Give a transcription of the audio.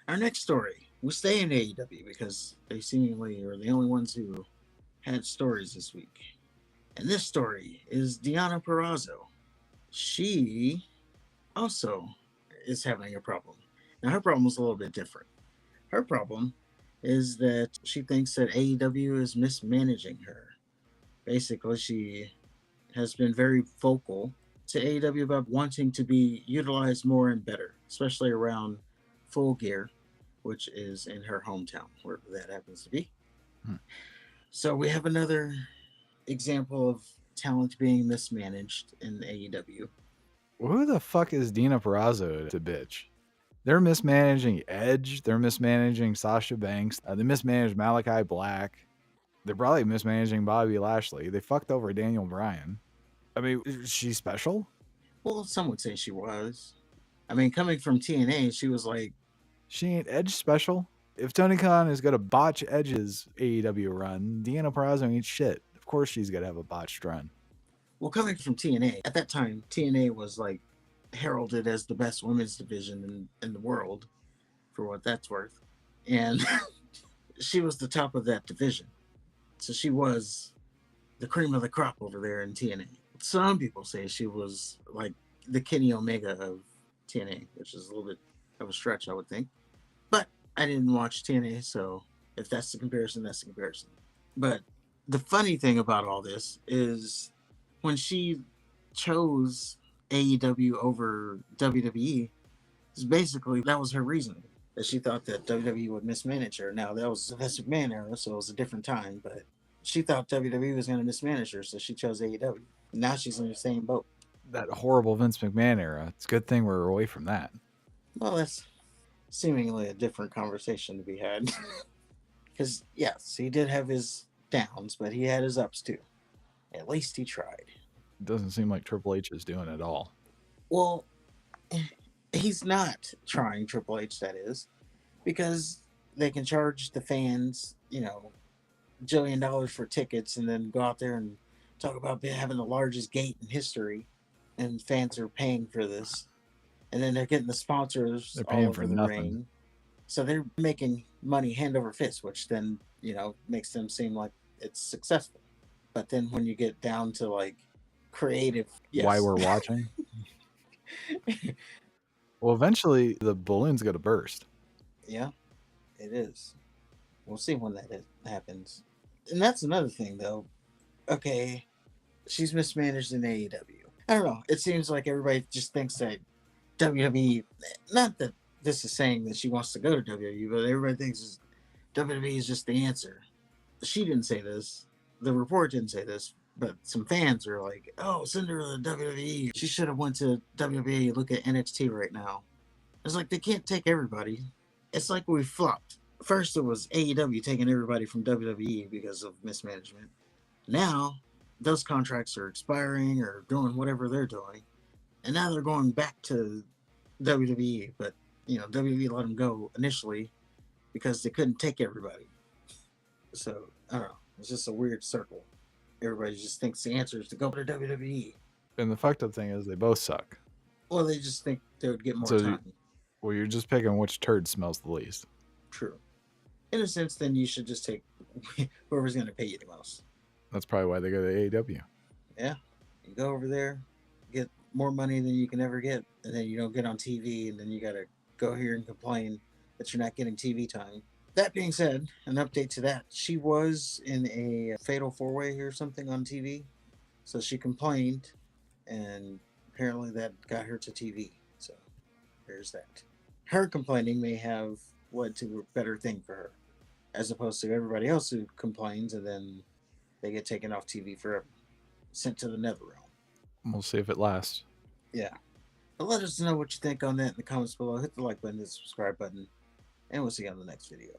Our next story, we stay in AEW because they seemingly are the only ones who had stories this week. And this story is Deonna Purrazzo. She also is having a problem. Now, her problem is a little bit different. Her problem is that she thinks that AEW is mismanaging her. Basically, she has been very vocal to AEW about wanting to be utilized more and better, especially around Full Gear, which is in her hometown, wherever that happens to be. Hmm. So we have another example of talent being mismanaged in AEW. Who the fuck is Dina Purrazzo to bitch? They're mismanaging Edge. They're mismanaging Sasha Banks. They mismanaged Malachi Black. They're probably mismanaging Bobby Lashley. They fucked over Daniel Bryan. I mean, is she special? Well, some would say she was. I mean, coming from TNA, she was like, She ain't Edge special. If Tony Khan is going to botch Edge's AEW run, Deonna Purrazzo ain't shit. Of course she's going to have a botched run. well, coming from TNA, at that time, TNA was like heralded as the best women's division in the world, for what that's worth. And she was the top of that division. So she was the cream of the crop over there in TNA. Some people say she was like the Kenny Omega of TNA, which is a little bit of a stretch, I would think. But I didn't watch TNA, so if that's the comparison, that's the comparison. But the funny thing about all this is when she chose AEW over WWE, is basically that was her reason. That she thought that WWE would mismanage her. Now that was the Vince McMahon era, so it was a different time, but she thought WWE was going to mismanage her, so she chose AEW. Now she's in the same boat. That horrible Vince McMahon era. It's a good thing we're away from that. Well, that's seemingly a different conversation to be had. Because, yes, he did have his downs, but he had his ups too. At least he tried. It doesn't seem like Triple H is doing it all. Well, he's not trying Triple H, that is, because they can charge the fans, $1 jillion for tickets and then go out there and talk about having the largest gate in history and fans are paying for this. And then they're getting the sponsors They're all paying for over the nothing. ring. So they're making money hand over fist, which then, makes them seem like it's successful. But then when you get down to like creative, Why yes. we're watching? Well, eventually the balloon's going to burst. Yeah, it is. We'll see when happens. And that's another thing, though. Okay, she's mismanaged in AEW. I don't know. It seems like everybody just thinks that WWE, not that this is saying that she wants to go to WWE, but everybody thinks WWE is just the answer. She didn't say this. The report didn't say this, but some fans are like, "Oh, send her to the WWE. She should have went to WWE. Look at NXT right now." It's like they can't take everybody. It's like we flopped. First, it was AEW taking everybody from WWE because of mismanagement. Now, those contracts are expiring or doing whatever they're doing, and now they're going back to WWE. But WWE let them go initially because they couldn't take everybody. So I don't know. It's just a weird circle. Everybody just thinks the answer is to go to WWE. And the fucked up thing is they both suck. Well, they just think they would get more So, time. well, you're just picking which turd smells the least. True. In a sense, then you should just take whoever's going to pay you the most. That's probably why they go to AEW. Yeah. You go over there, get more money than you can ever get, and then you don't get on TV, and then you got to go here and complain that you're not getting TV time. That being said, an update to that. She was in a fatal four way or something on TV. So she complained, and apparently that got her to TV. So there's that. Her complaining may have led to a better thing for her, as opposed to everybody else who complains and then they get taken off TV forever, sent to the nether realm. We'll see if it lasts. Yeah. But let us know what you think on that in the comments below. Hit the like button, hit the subscribe button, and we'll see you on the next video.